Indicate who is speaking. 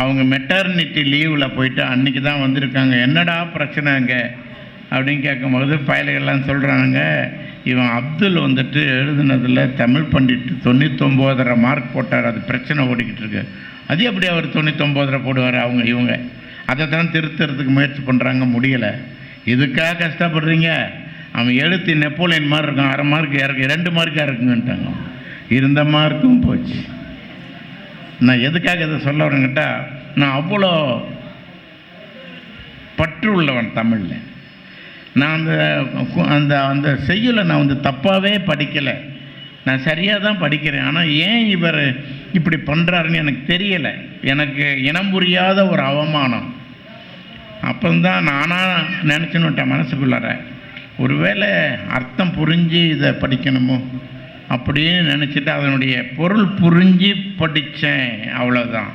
Speaker 1: அவங்க மெட்டர்னிட்டி லீவில் போயிட்டு அன்றைக்கி தான் வந்திருக்காங்க. என்னடா பிரச்சனை அங்கே அப்படின்னு கேட்கும்போது பயல்கள்லாம் சொல்கிறாங்க, இவன் அப்துல் வந்துட்டு எழுதுனதில் தமிழ் பண்டிட் 99.5 மார்க் போட்டார், அது பிரச்சனை ஓடிக்கிட்டு இருக்கு. அது எப்படி அவர் 99.5 போடுவார்? இவங்க அதை தான் திருத்துறதுக்கு முயற்சி பண்ணுறாங்க, முடியலை. இதுக்காக கஷ்டப்படுறீங்க? அவன் எழுத்து நெப்போலியன் மாதிரி இருக்கும், 1/2 மார்க் இறக்கு 2 மார்க்காக இருக்குங்கன்ட்டாங்க. இருந்த மார்க்கும் போச்சு. நான் எதுக்காக இதை சொல்ல வரேங்கிட்டா, நான் அவ்வளோ பற்று உள்ளவன் தமிழில். நான் அந்த அந்த செய்யுளை நான் தப்பாகவே படிக்கலை, நான் சரியாக தான் படிக்கிறேன். ஆனால் ஏன் இவர் இப்படி பண்ணுறாருன்னு எனக்கு தெரியலை. எனக்கு இனம் புரியாத ஒரு அவமானம். அப்போந்தான் நானாக நினச்சின்னுட்டேன் மனசுக்குள்ளார, ஒருவேளை அர்த்தம் புரிஞ்சு இதை படிக்கணுமோ அப்படின்னு நினச்சிட்டு அதனுடைய பொருள் புரிஞ்சு படித்தேன், அவ்வளோதான்.